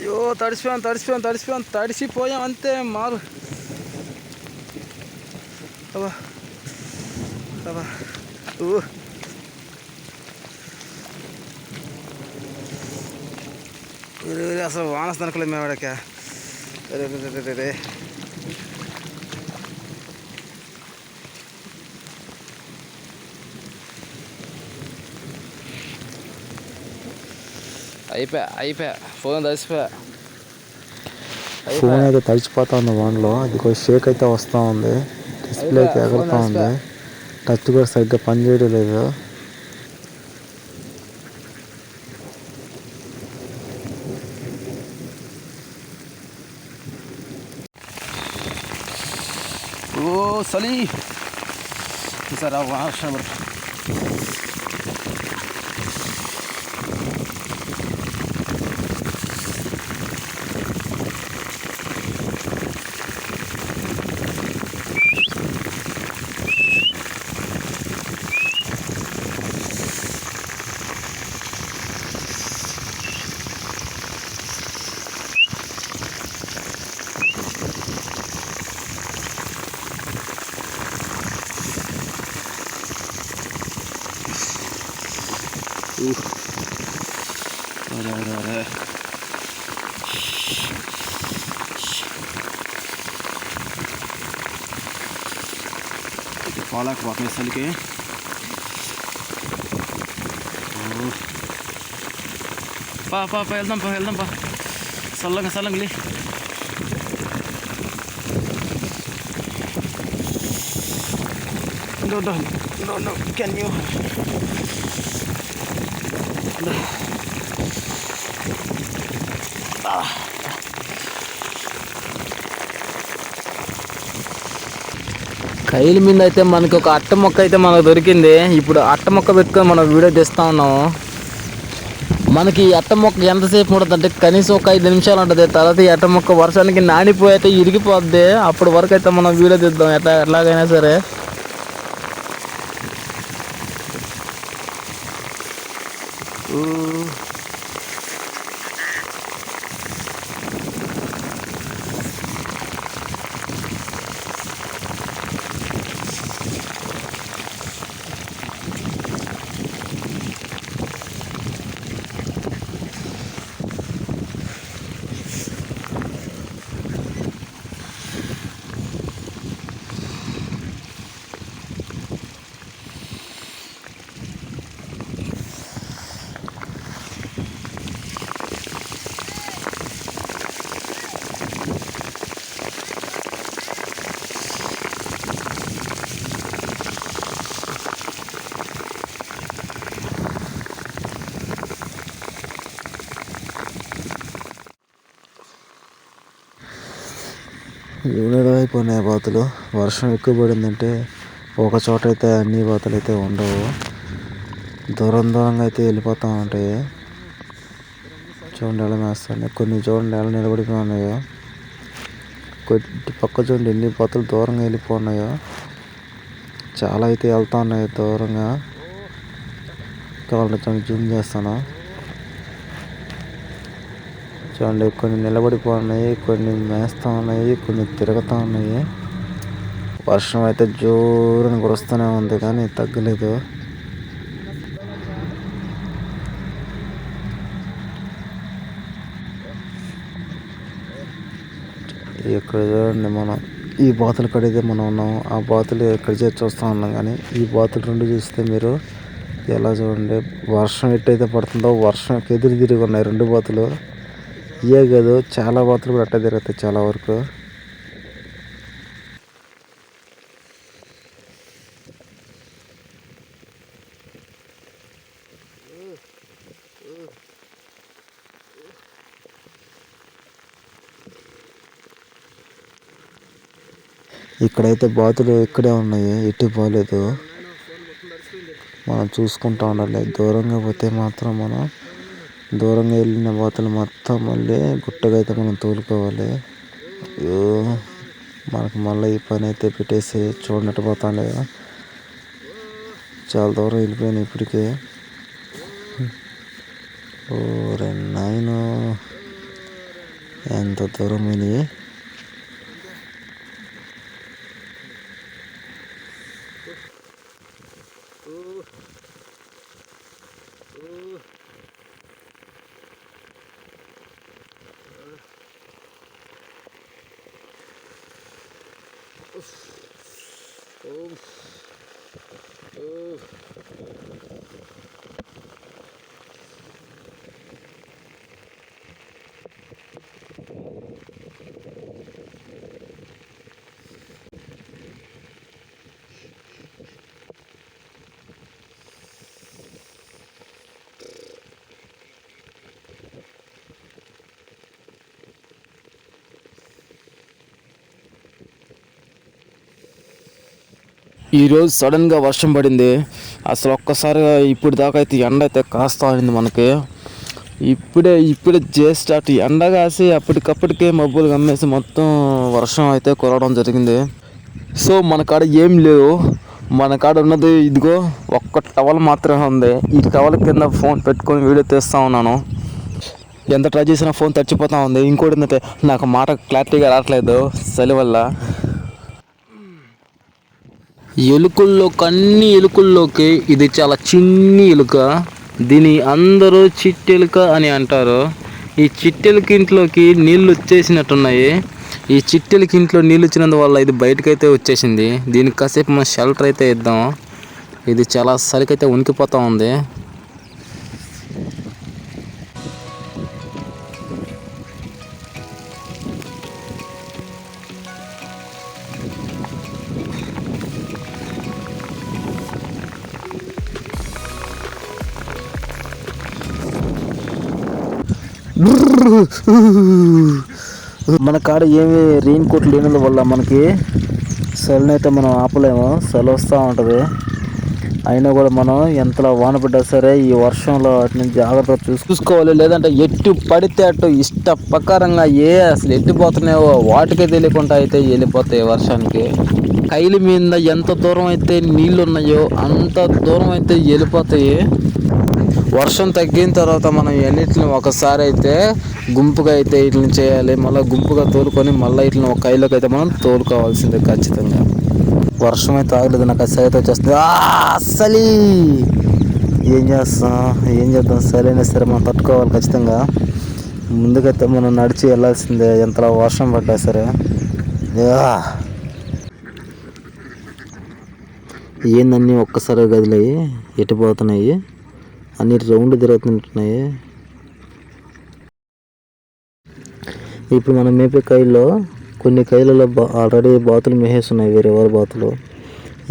అయ్యో తడిసిపోయాం అంతే మారు. అబ్బా అబ్బా అసలు వానస్తనకలే మేము ఆడక రే అయిపోయా ఫోన్ తడిసిపోయా. ఫోన్ అయితే తడిచిపోతా ఉంది వాన్లో. అది కొంచెం షేక్ అయితే వస్తూ ఉంది, డిస్ప్లే అయితే ఎగురుతూ ఉంది, టచ్ కూడా సరిగ్గా పనిచేయడం లేదు. ఓ చలి సార్ వర్షం. అరే పాలకు పోతున్నాయి చలికి. వెళ్దాం చల్లంగా లే. No, can you? కైలు మీద అయితే మనకి ఒక అట్ట మొక్క అయితే మనకు దొరికింది. ఇప్పుడు అట్ట మొక్క పెట్టుకొని మనం వీడియో తీస్తూ ఉన్నాము. మనకి ఈ అట్ట మొక్క ఎంతసేపు ఉంటుందంటే కనీసం ఒక 5 నిమిషాలు ఉంటుంది. తర్వాత ఈ అట్ట మొక్క వర్షానికి నానిపోయి అయితే ఇరిగిపోద్ది. అప్పటి వరకు అయితే మనం వీడియో తీద్దాం ఎట్లాగైనా సరే. యూనిలో అయిపోయినాయి బాతులు. వర్షం ఎక్కువ పడిందంటే ఒక చోట అయితే అన్ని బాతులు అయితే ఉండవు, దూరంగా అయితే వెళ్ళిపోతూ ఉంటాయి. చూడండి ఎలా మేస్తాయి. కొన్ని చూడండి ఎలా నిలబడిపోయి ఉన్నాయో. కొద్ది పక్క చూడండి ఎన్ని బాతులు దూరంగా వెళ్ళిపోన్నాయో. చాలా అయితే వెళ్తా ఉన్నాయి దూరంగా. కావాలంటే చూడండి జూమ్ చేస్తాను. చూడండి కొన్ని నిలబడిపోయి, కొన్ని మేస్తూ ఉన్నాయి, కొన్ని తిరుగుతూ ఉన్నాయి. వర్షం అయితే జోరుని కురుస్తూనే ఉంది కానీ తగ్గలేదు. ఇక్కడ చూడండి, మనం ఈ బాతులు కడితే మనం ఉన్నాము. ఆ బాతులు ఎక్కడ చేసి చూస్తూ ఉన్నాం కానీ ఈ బాతులు రెండు చూస్తే మీరు ఎలా చూడండి. వర్షం ఎట్టయితే పడుతుందో వర్షంకి ఎదురు తిరిగి ఉన్నాయి రెండు బాతులు. ఇయే కాదు చాలా బాతులు కూడా అట్ట తిరుగుతాయి చాలా వరకు. ఇక్కడైతే బాతులు ఇక్కడే ఉన్నాయి, ఎటు పోలేదు. మనం చూసుకుంటూ ఉండాలి. దూరంగా పోతే మాత్రం మనం దూరంగా వెళ్ళిన బాతులు మొత్తం మళ్ళీ గుట్టగా అయితే మనం తోలుకోవాలి. అయ్యో మనకు మళ్ళీ ఈ పని అయితే పెట్టేసి చూడనట్టు పోతాం లేదా. చాలా దూరం వెళ్ళిపోయినాయి ఇప్పటికే. ఓ 2 9 ఎంత దూరం ఇది. ఈరోజు సడన్గా వర్షం పడింది. అసలు ఒక్కసారిగా ఇప్పుడు దాకా అయితే ఎండ అయితే కాస్తా అయింది మనకి. ఇప్పుడే స్టార్ట్ ఎండ కాసి అప్పటికప్పటికే మబ్బులు కమ్మేసి మొత్తం వర్షం అయితే కురవడం జరిగింది. సో మన కాడ ఏం లేవు. మన కాడ ఉన్నది ఇదిగో ఒక్క టవల్ మాత్రమే ఉంది. ఈ టవల్ కింద ఫోన్ పెట్టుకొని వీడియో తీస్తూ ఉన్నాను. ఎంత ట్రై చేసినా ఫోన్ తడిచిపోతూ ఉంది. ఇంకోటి ఏంటంటే నాకు మాట క్లారిటీగా రావట్లేదు చలి వల్ల. అన్ని ఎలుకల్లోకి ఇది చాలా చిన్ని ఎలుక. దీని అందరూ చిట్టెలుక అని అంటారు. ఈ చిట్టెలుక ఇంట్లోకి నీళ్ళు వచ్చేసినట్టున్నాయి. ఈ చిట్టెలుక ఇంట్లో నీళ్ళు వచ్చినందువల్ల ఇది బయటకైతే వచ్చేసింది. దీనికి కాసేపు మనం షెల్టర్ అయితే ఇద్దాం. ఇది చాలా సరికైతే ఉనికిపోతూ ఉంది. మన కాడ ఏమి రెయిన్ కోట్ లేనందు వల్ల మనకి చలిని అయితే మనం ఆపలేము. చలి వస్తూ ఉంటుంది. అయినా కూడా మనం ఎంతలా వాన పడ్డా సరే ఈ వర్షంలో వాటిని జాగ్రత్తగా చూసుకోవాలి. లేదంటే ఎట్టు పడితే అటు ఇష్ట ప్రకారంగా అసలు ఎట్టిపోతున్నాయో వాటికే తెలియకుండా అయితే వెళ్ళిపోతాయి వర్షానికి. కైలి మీద ఎంత దూరం అయితే నీళ్ళు ఉన్నాయో అంత దూరం అయితే వెళ్ళిపోతాయి. వర్షం తగ్గిన తర్వాత మనం ఎన్నిటిని ఒకసారి అయితే గుంపుగా అయితే వీటిని చేయాలి. మళ్ళీ గుంపుగా తోలుకొని మళ్ళీ వీటిని ఒక కైలోకి అయితే మనం తోలుకోవాల్సిందే ఖచ్చితంగా. వర్షం అయితే ఆగలేదు. నాకు అసలు అయితే వచ్చేస్తుంది. అస్సలు ఏం చేద్దాం సరే అయినా సరే మనం తట్టుకోవాలి ఖచ్చితంగా. ముందుకైతే మనం నడిచి వెళ్ళాల్సిందే ఎంతలా వర్షం పడ్డా సరే. ఏందన్నీ ఒక్కసారి గదిలేయి ఎట్టిపోతున్నాయి. అన్ని రౌండ్ తిరుగుతుంటున్నాయి. ఇప్పుడు మనం మేపే కైల్లో కొన్ని కైలలో ఆల్రెడీ బాతులు మేసేస్తున్నాయి. వేరే వారి బాతులు.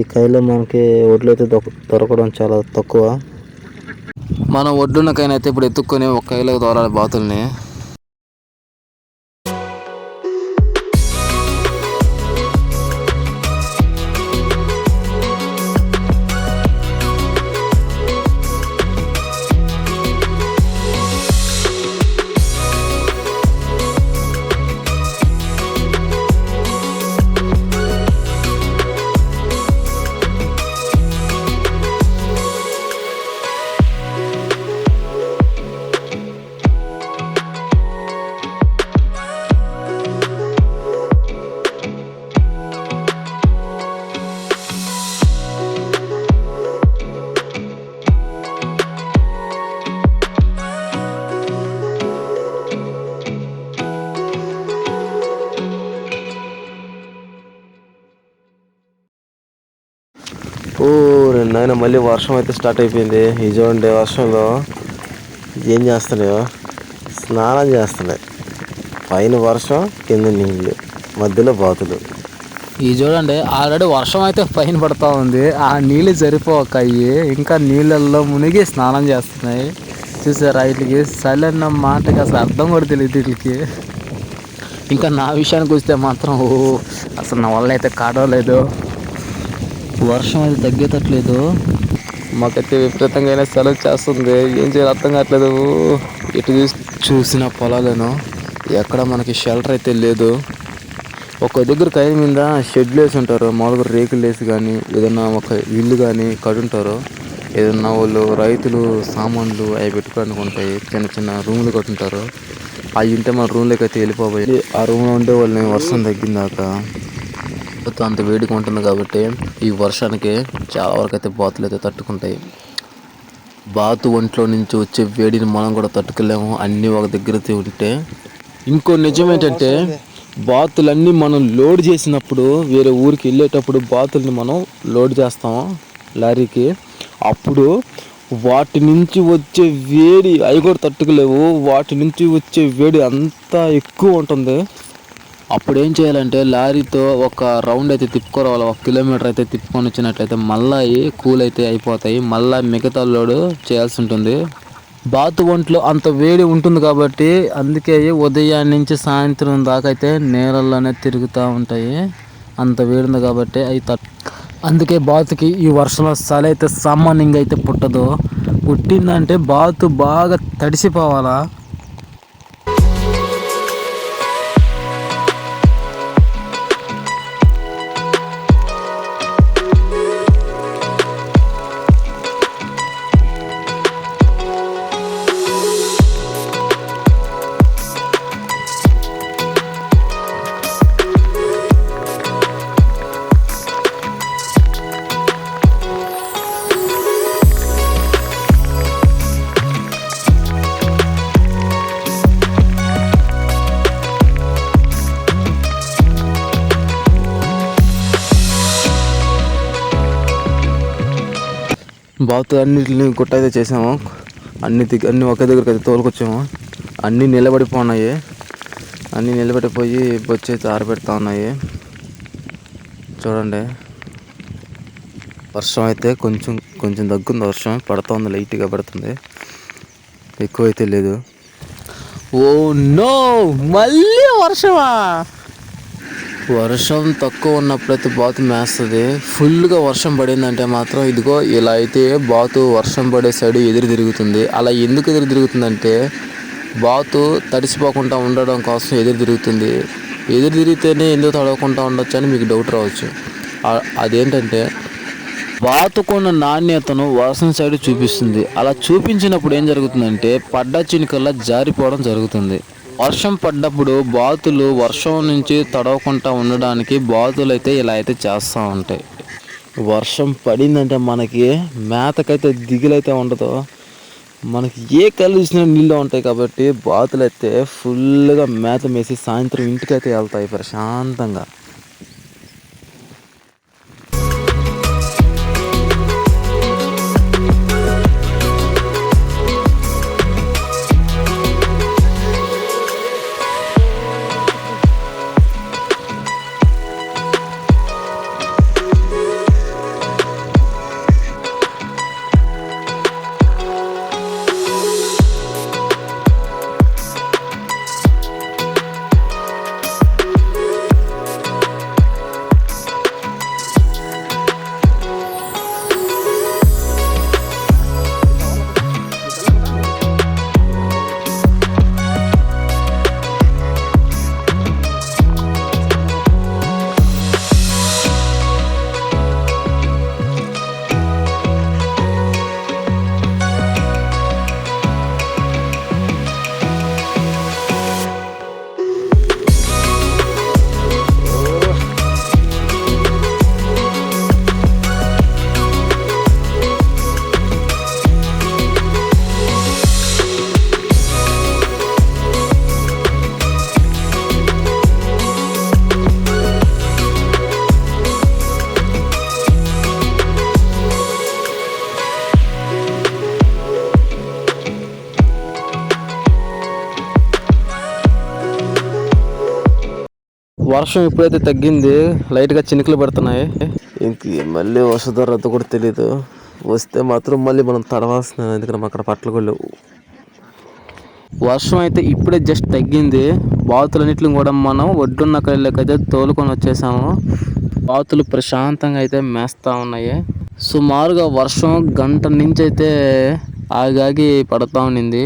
ఈ కైలో మనకి ఒడ్లైతే దొరకడం చాలా తక్కువ. మనం ఒడ్డున్నకైనా ఇప్పుడు ఎత్తుక్కొని ఒక కైలో దొరాలి బాతుల్ని. నాయన మళ్ళీ వర్షం అయితే స్టార్ట్ అయిపోయింది. ఈ చూడండి వర్షంలో ఏం చేస్తున్నాయో స్నానం చేస్తున్నాయి. పైన వర్షం కింద నీళ్ళు మధ్యలో బాతులు. ఈ చూడండి ఆల్రెడీ వర్షం అయితే పైన పడుతూ ఉంది. ఆ నీళ్ళు సరిపోకాయి ఇంకా నీళ్ళల్లో మునిగి స్నానం చేస్తున్నాయి. చూసారా వీటికి చలి అన్న మాటకి అసలు అర్థం కూడా తెలియదు వీటికి. ఇంకా నా విషయానికి వస్తే మాత్రం అసలు నా వల్ల అయితే కాడలేదు. వర్షం అయితే తగ్గేటట్లేదు. మాకైతే విపరీతంగా అయినా సెలవు చేస్తుంది. ఏం చేయాలి అర్థం కావట్లేదు. ఇటు చూసిన పొలాలను ఎక్కడ మనకి షెల్టర్ అయితే లేదు. ఒక దగ్గర కైలు మీద షెడ్లు వేసి ఉంటారు. మామూలుగా రేకులు వేసి కానీ ఏదన్నా ఒక ఇల్లు కానీ కట్టుంటారు. ఏదన్నా వాళ్ళు రైతులు సామాన్లు అవి పెట్టుకోవడానికి ఉంటాయి. చిన్న చిన్న రూములు కట్టుంటారు. అవి ఉంటే మన రూమ్లోకి అయితే వెళ్ళిపోయి ఆ రూమ్లో ఉండే వాళ్ళని వర్షం తగ్గిందాక అంత వేడిగా ఉంటుంది కాబట్టి ఈ వర్షానికి చాలా వరకు అయితే బాతులు అయితే తట్టుకుంటాయి. బాతు ఒంట్లో నుంచి వచ్చే వేడిని మనం కూడా తట్టుకోలేము అన్నీ ఒక దగ్గర ఉంటే. ఇంకో నిజం ఏంటంటే బాతులన్నీ మనం లోడ్ చేసినప్పుడు వేరే ఊరికి వెళ్ళేటప్పుడు బాతుల్ని మనం లోడ్ చేస్తాము లారీకి. అప్పుడు వాటి నుంచి వచ్చే వేడి అవి కూడా తట్టుకోలేవు. వాటి నుంచి వచ్చే వేడి అంతా ఎక్కువ ఉంటుంది. అప్పుడు ఏం చేయాలంటే లారీతో ఒక రౌండ్ అయితే తిప్పుకోవాలి. 1 కిలోమీటర్ అయితే తిప్పుకొని వచ్చినట్లయితే మళ్ళీ కూల్ అయితే అయిపోతాయి. మళ్ళీ మిగతా లోడు చేయాల్సి ఉంటుంది. బాతు ఒంట్లో అంత వేడి ఉంటుంది కాబట్టి అందుకే ఉదయం నుంచి సాయంత్రం దాకా అయితే నీళ్ళల్లోనే తిరుగుతూ ఉంటాయి. అంత వేడి ఉంది కాబట్టి అవి అందుకే బాతుకి ఈ వర్షంలో చలి అయితే సామాన్యంగా అయితే పుట్టదు. పుట్టిందంటే బాతు బాగా తడిసిపోవాలా. బాతు అన్నిటిని గుట్ట అయితే చేసాము. అన్ని ఒకే దగ్గరికి అయితే తోలుకొచ్చాము. అన్నీ నిలబడిపోయినాయి. అన్నీ నిలబడిపోయి బొచ్చి అయితే ఆరబెడతా ఉన్నాయి. చూడండి వర్షం అయితే కొంచెం తగ్గుంది. వర్షం పడుతుంది, లైట్గా పడుతుంది, ఎక్కువ అయితే లేదు. ఓ నో, మళ్ళీ వర్షమా? వర్షం తక్కువ ఉన్నప్పుడైతే బాతు మేస్తుంది. ఫుల్గా వర్షం పడిందంటే మాత్రం ఇదిగో ఇలా అయితే బాతు వర్షం పడే సైడ్ ఎదురు తిరుగుతుంది. అలా ఎందుకు ఎదురు తిరుగుతుందంటే బాతు తడిసిపోకుండా ఉండడం కోసం ఎదురు తిరుగుతుంది. ఎదురు తిరిగితేనే ఎందుకు తడవకుండా ఉండొచ్చు అని మీకు డౌట్ రావచ్చు. అదేంటంటే బాతుకున్న నాణ్యతను వర్షం సైడ్ చూపిస్తుంది. అలా చూపించినప్పుడు ఏం జరుగుతుందంటే పడ్డ చినుకల్లా జారిపోవడం జరుగుతుంది. వర్షం పడ్డప్పుడు బాతులు వర్షం నుంచి తడవకుండా ఉండడానికి బాతులు అయితే ఇలా అయితే చేస్తూ ఉంటాయి. వర్షం పడిందంటే మనకి మేతకైతే దిగులైతే ఉండదు. మనకి ఏ కళ్ళు చూసినా నీళ్ళు ఉంటాయి కాబట్టి బాతులు అయితే ఫుల్గా మేత మేసి సాయంత్రం ఇంటికైతే వెళ్తాయి ప్రశాంతంగా. వర్షం ఇప్పుడైతే తగ్గింది, లైట్గా చినుకులు పడుతున్నాయి. ఇంక మళ్ళీ వస్తుందో రద్దు కూడా తెలీదు. వస్తే మాత్రం మళ్ళీ మనం తడవాల్సిన, ఎందుకంటే అక్కడ పట్టలు కూడా లేవు. వర్షం అయితే ఇప్పుడే జస్ట్ తగ్గింది. బాతులన్నిటిని కూడా మనం ఒడ్డున్న కళ్ళకైతే తోలుకొని వచ్చేసాము. బాతులు ప్రశాంతంగా అయితే మేస్తూ ఉన్నాయి. సుమారుగా వర్షం గంట నుంచి అయితే ఆగి పడుతూ ఉండింది.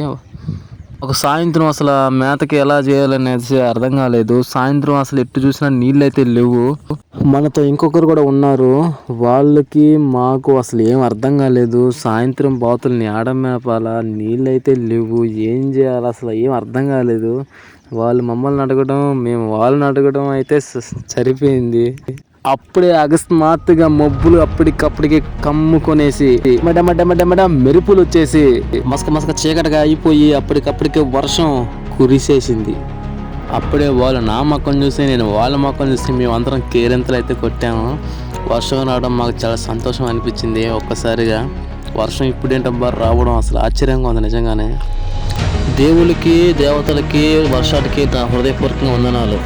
ఒక సాయంత్రం అసలు మేతకి ఎలా చేయాలనేది అర్థం కాలేదు. సాయంత్రం అసలు ఎట్టు చూసినా నీళ్ళు అయితే లేవు. మనతో ఇంకొకరు కూడా ఉన్నారు. వాళ్ళకి మాకు అసలు ఏం అర్థం కాలేదు. సాయంత్రం బాతుల్ని ఆడ మేపాలా, నీళ్ళైతే లేవు, ఏం చేయాలి అసలు ఏం అర్థం కాలేదు. వాళ్ళు మమ్మల్ని అడగడం, మేము వాళ్ళని అడగడం అయితే సరిపోయింది. అప్పుడే అకస్మాత్తుగా మబ్బులు అప్పటికప్పటికి కమ్ముకొనేసి మడ మెరుపులు వచ్చేసి మసక చీకటిగా అయిపోయి అప్పటికప్పటికే వర్షం కురిసేసింది. అప్పుడే వాళ్ళు నా మొక్కను చూసి నేను వాళ్ళ మొక్కను చూసి మేమందరం కేరింతలు అయితే కొట్టాము. వర్షం రావడం మాకు చాలా సంతోషం అనిపించింది. ఒక్కసారిగా వర్షం ఇప్పుడేంటబ్బా రావడం అసలు ఆశ్చర్యంగా ఉంది నిజంగానే. దేవుళ్ళకి దేవతలకి వర్షాలకి నా హృదయపూర్వకంగా వందనాలు.